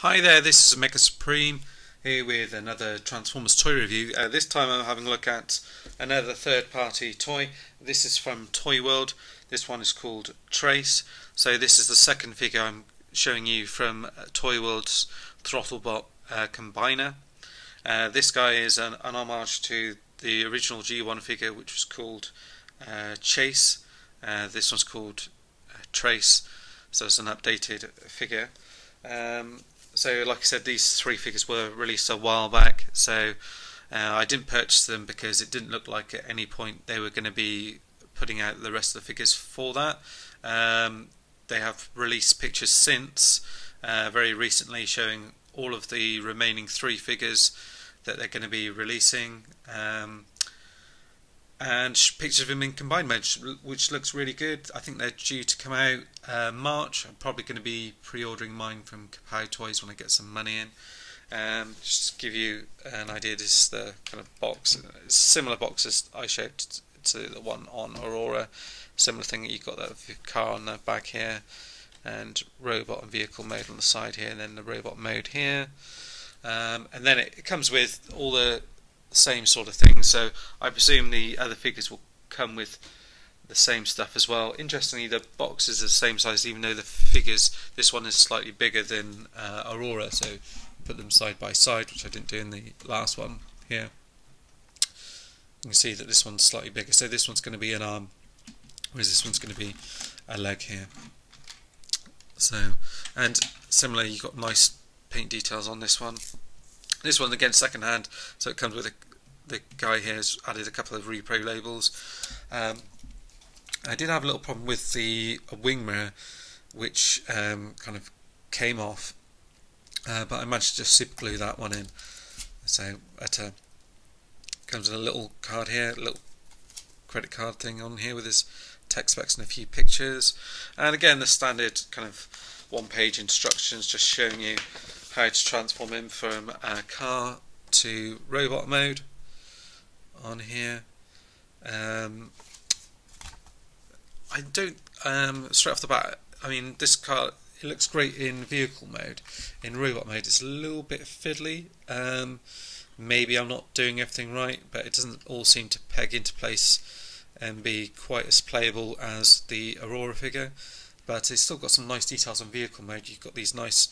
Hi there, this is Mega Supreme here with another Transformers toy review. This time I'm having a look at another third-party toy. This is from Toyworld. This one is called Trace. So this is the second figure I'm showing you from Toyworld's Throttlebot combiner. This guy is an homage to the original G1 figure, which was called Chase. This one's called Trace, so it's an updated figure. So like I said, these three figures were released a while back, so I didn't purchase them because it didn't look like at any point they were going to be putting out the rest of the figures for that. They have released pictures since, very recently, showing all of the remaining three figures that they're going to be releasing, and pictures of them in combined mode, which looks really good. I think they're due to come out March. I'm probably going to be pre-ordering mine from Kapow Toys when I get some money in. Just to give you an idea, this is the kind of box. It's a similar box as I showed to the one on Aurora. Similar thing, you've got that car on the back here, and robot and vehicle mode on the side here, and then the robot mode here. And then it comes with all the same sort of thing, so I presume the other figures will come with the same stuff as well. Interestingly, the boxes are the same size, even though the figures, this one is slightly bigger than Aurora, so put them side by side, which I didn't do in the last one here. You can see that this one's slightly bigger, so this one's going to be an arm, whereas this one's going to be a leg here. So, and similarly, you've got nice paint details on this one. This one again second hand, so it comes with the guy here has added a couple of repro labels. I did have a little problem with the wing mirror, which kind of came off, but I managed to just super glue that one in. So it comes with a little card here, a little credit card thing on here with his tech specs and a few pictures, and again the standard kind of one-page instructions just showing you how to transform him from car to robot mode on here. I don't, straight off the bat, I mean, this car, it looks great in vehicle mode. In robot mode it's a little bit fiddly. Maybe I'm not doing everything right, but it doesn't all seem to peg into place and be quite as playable as the Aurora figure, but it's still got some nice details on vehicle mode. You've got these nice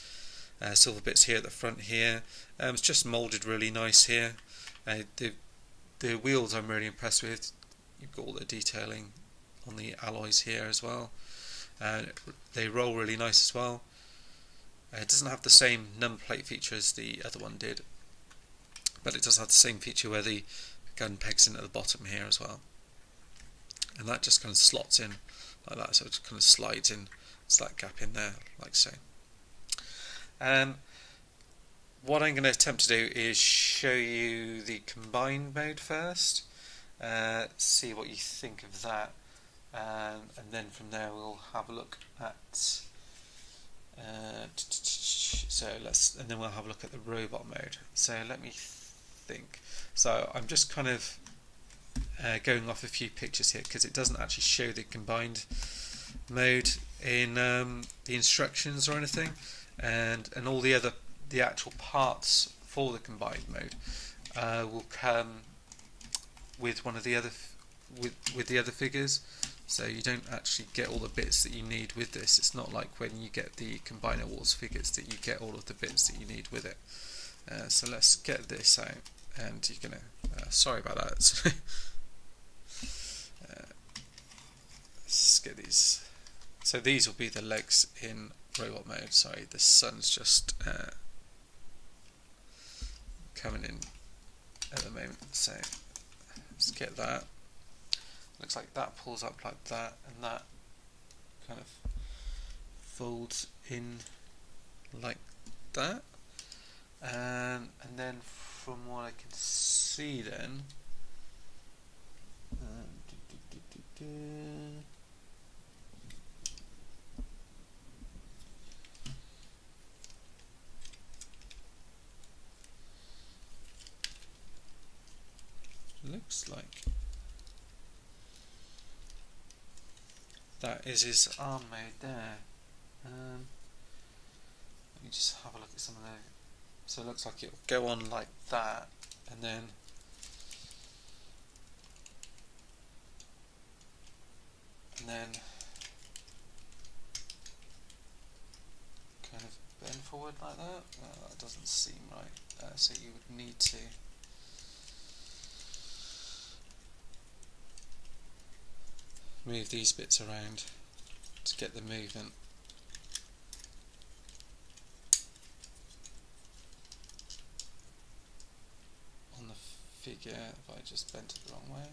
silver bits here at the front here. It's just moulded really nice here. The wheels I'm really impressed with. You've got all the detailing on the alloys here as well. They roll really nice as well. It doesn't have the same numplate feature as the other one did, but it does have the same feature where the gun pegs in at the bottom here as well. And that just kind of slots in like that, so it just kind of slides in. It's that gap in there, like so. What I'm going to attempt to do is show you the combined mode first, see what you think of that, and then from there we'll have a look at and then we'll have a look at the robot mode. So let me think. So I'm just kind of going off a few pictures here because it doesn't actually show the combined mode in the instructions or anything. And all the actual parts for the combined mode will come with one of the other with the other figures, so you don't actually get all the bits that you need with this. It's not like when you get the Combiner Wars figures that you get all of the bits that you need with it. So let's get this out, and you're gonna sorry about that. Let's get these. So these will be the legs in robot mode. Sorry, the sun's just coming in at the moment, so let's get that. Looks like that pulls up like that, and that kind of folds in like that, and then from what I can see then looks like that is his arm mode there. Let me me just have a look at some of the. So it looks like it'll go on like that, and then kind of bend forward like that. That doesn't seem right. So you would need to move these bits around to get the movement. On the figure, if I just bent it the wrong way.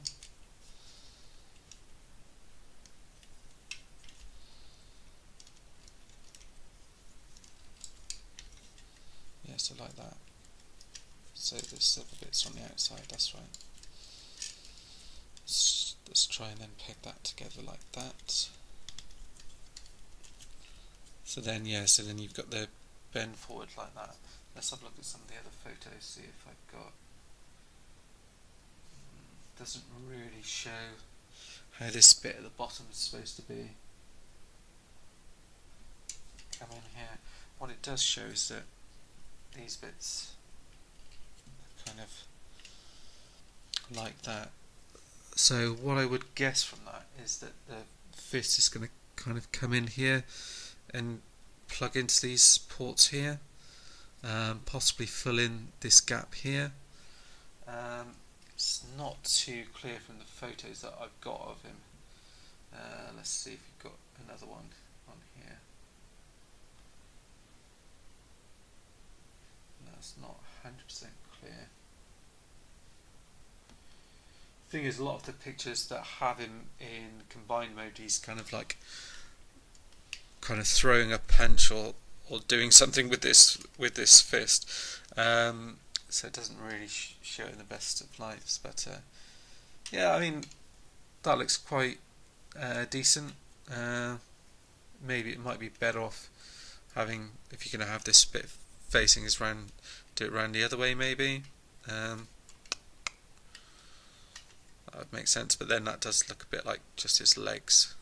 Yeah, so like that. So the silver bits on the outside, that's right. Let's try and then peg that together like that. So then, yeah, so then you've got the bend forward like that. Let's have a look at some of the other photos, see if I've got. Doesn't really show how this bit at the bottom is supposed to be. Come in here. What it does show is that these bits are kind of like that. So what I would guess from that is that the fist is going to kind of come in here and plug into these ports here, possibly fill in this gap here. It's not too clear from the photos that I've got of him. Let's see if we've got another one on here. No, it's not 100% clear. The thing is, a lot of the pictures that have him in combined mode, he's kind of like throwing a punch or doing something with this fist. So it doesn't really show in the best of lights, but yeah, I mean that looks quite decent. Maybe it might be better off having, if you're going to have this bit facing is round, do it round the other way maybe. That would make sense, but then that does look a bit like just his legs,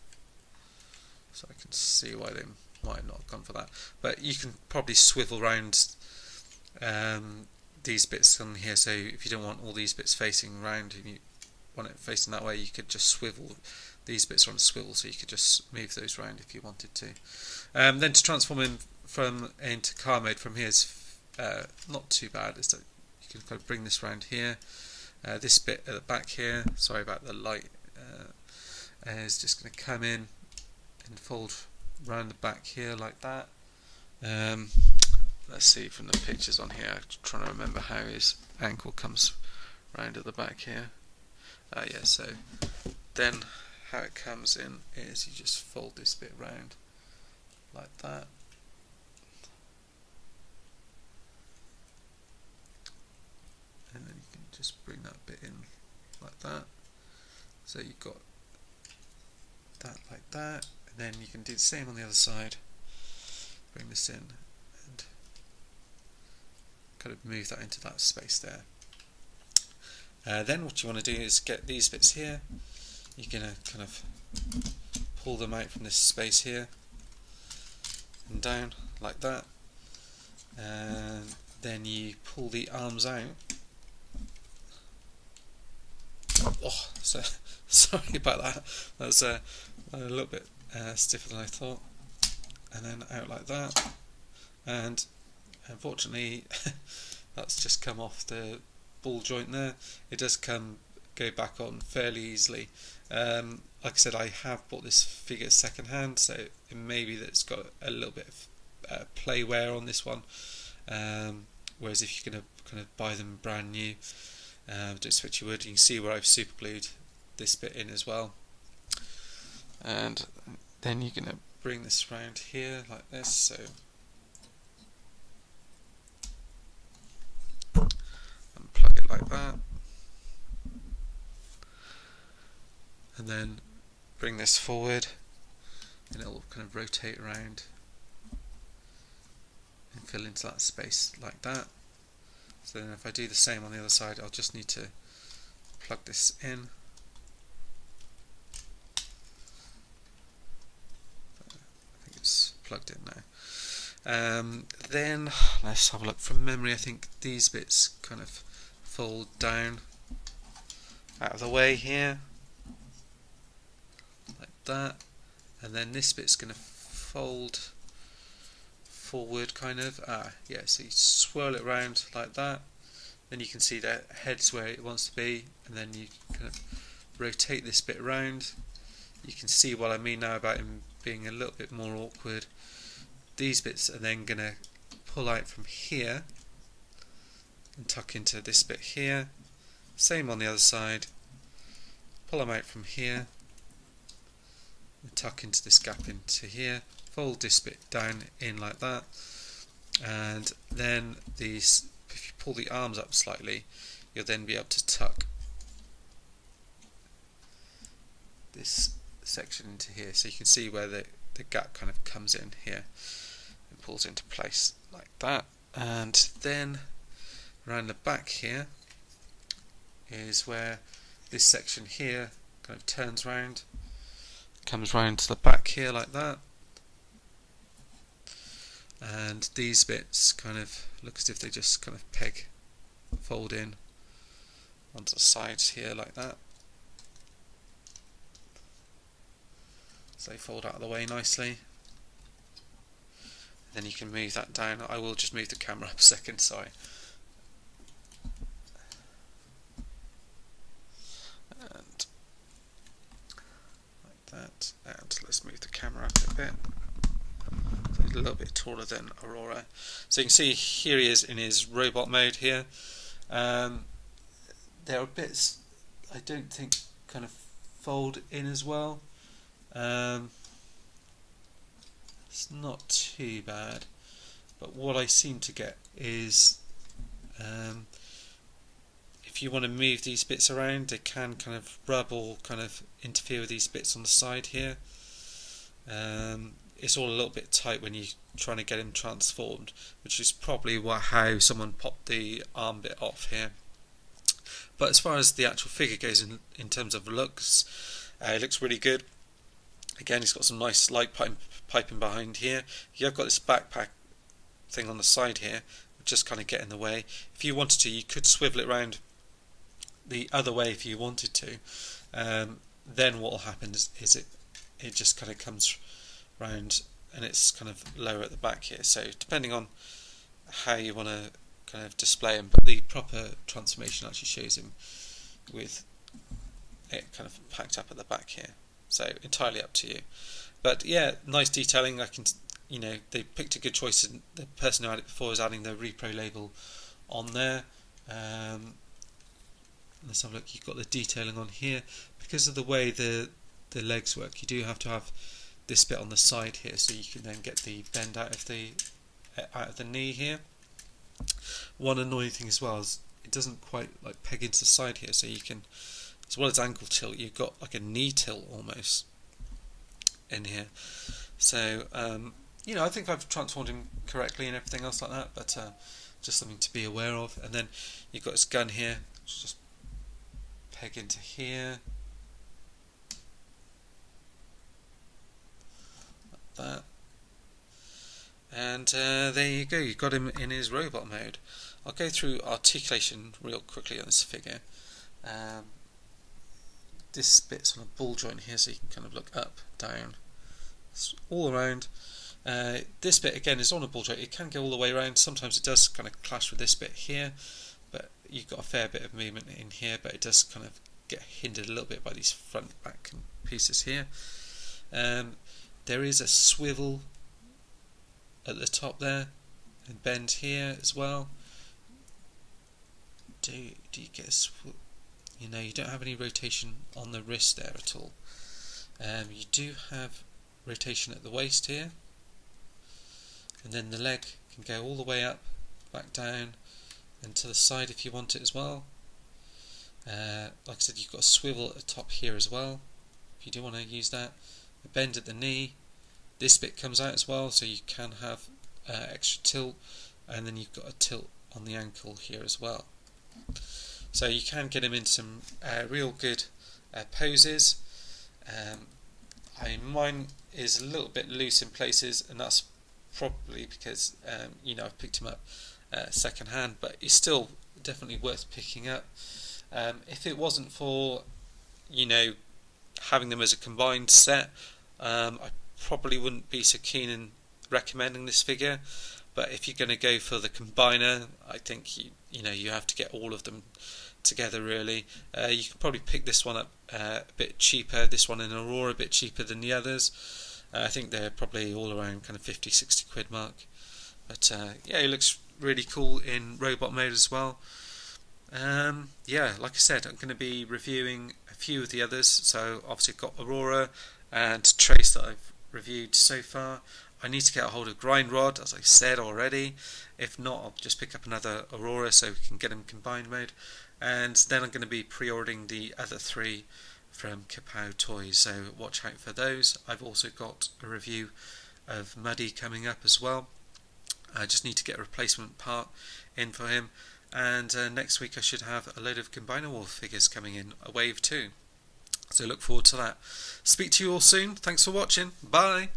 so I can see why they might not have gone for that. But you can probably swivel round these bits on here, so if you don't want all these bits facing round and you want it facing that way, you could just swivel these bits on a swivel, so you could just move those round if you wanted to. Then to transform him into car mode from here is not too bad. Is that you can kind of bring this round here. This bit at the back here, sorry about the light, is just going to come in and fold round the back here like that. Let's see from the pictures on here, I'm trying to remember how his ankle comes round at the back here. Yeah, so then how it comes in is you just fold this bit round like that. And then you can just bring that bit in like that. So you've got that like that, and then you can do the same on the other side. Bring this in and kind of move that into that space there. Then what you want to do is get these bits here. You're going to kind of pull them out from this space here and down like that. And then you pull the arms out. Oh, so sorry about that. That was a little bit stiffer than I thought. And then out like that. And unfortunately, that's just come off the ball joint there. It does go back on fairly easily. Like I said, I have bought this figure second hand, so it may be that it's got a little bit of play wear on this one. Whereas if you're going to kind of buy them brand new, don't switch your wood. You can see where I've super glued this bit in as well. And then you're going to bring this round here like this, so and plug it like that, and then bring this forward and it'll kind of rotate around and fill into that space like that. So then if I do the same on the other side, I'll just need to plug this in. I think it's plugged in now. Then let's have a look from memory. I think these bits kind of fold down out of the way here like that, and then this bit's going to fold forward kind of. Yeah, so you swirl it around like that, then you can see the head's where it wants to be, and then you kind of rotate this bit around. You can see what I mean now about him being a little bit more awkward. These bits are then going to pull out from here and tuck into this bit here. Same on the other side. Pull them out from here and tuck into this gap into here. Fold this bit down in like that, and then these, if you pull the arms up slightly, you'll then be able to tuck this section into here, so you can see where the gap kind of comes in here and pulls into place like that. And then around the back here is where this section here kind of turns round, comes round to the back here like that, and these bits kind of look as if they just kind of peg, fold in onto the sides here like that. So they fold out of the way nicely. Then you can move that down. I will just move the camera up a second, sorry. And like that. And let's move the camera up a bit. So he's a little bit taller than Aurora. So you can see here he is in his robot mode here. There are bits I don't think kind of fold in as well. It's not too bad, but what I seem to get is if you want to move these bits around, they can kind of rub or kind of interfere with these bits on the side here. It's all a little bit tight when you're trying to get him transformed, which is probably how someone popped the arm bit off here. But as far as the actual figure goes in terms of looks, it looks really good. Again, he's got some nice light piping behind here. You have got this backpack thing on the side here, just kind of get in the way. If you wanted to, you could swivel it around the other way if you wanted to. Then what will happen is it just kind of comes round and it's kind of lower at the back here. So depending on how you want to kind of display him, but the proper transformation actually shows him with it kind of packed up at the back here. So entirely up to you. But yeah, nice detailing. They picked a good choice. And the person who had it before is adding the repro label on there. Let's have a look. You've got the detailing on here because of the way the legs work. You do have to have this bit on the side here, so you can then get the bend out of the knee here. One annoying thing as well is it doesn't quite like peg into the side here, so you can, as well as ankle tilt, you've got like a knee tilt almost in here. So I think I've transformed him correctly and everything else like that, but just something to be aware of. And then you've got his gun here, which just peg into here like that. And there you go, you've got him in his robot mode. I'll go through articulation real quickly on this figure. This bit's on a ball joint here, so you can kind of look up, down, it's all around. This bit again is on a ball joint. It can go all the way around. Sometimes it does kind of clash with this bit here, but you've got a fair bit of movement in here, but it does kind of get hindered a little bit by these front back pieces here. There is a swivel at the top there and bend here as well. Do you get a swivel? You don't have any rotation on the wrist there at all. You do have rotation at the waist here, and then the leg can go all the way up, back down, and to the side if you want it as well. Like I said, you've got a swivel at the top here as well, if you do want to use that. A bend at the knee. This bit comes out as well, so you can have extra tilt, and then you've got a tilt on the ankle here as well. So you can get him in some real good poses. Mine is a little bit loose in places, and that's probably because you know, I've picked him up second hand, but he's still definitely worth picking up. If it wasn't for, you know, having them as a combined set, I probably wouldn't be so keen in recommending this figure. But if you're going to go for the combiner, I think you know, you have to get all of them together really. You can probably pick this one up a bit cheaper, this one in Aurora a bit cheaper than the others. I think they're probably all around kind of 50-60 quid mark. But yeah, it looks really cool in robot mode as well. Yeah, like I said, I'm going to be reviewing a few of the others. So obviously I've got Aurora and Trace that I've reviewed so far. I need to get a hold of Grind Rod, as I said already. If not, I'll just pick up another Aurora so we can get them combined mode. And then I'm going to be pre-ordering the other 3 from Kapow Toys, so watch out for those. I've also got a review of Muddy coming up as well. I just need to get a replacement part in for him, and next week I should have a load of Combiner War figures coming in, a wave 2. So look forward to that. Speak to you all soon. Thanks for watching. Bye.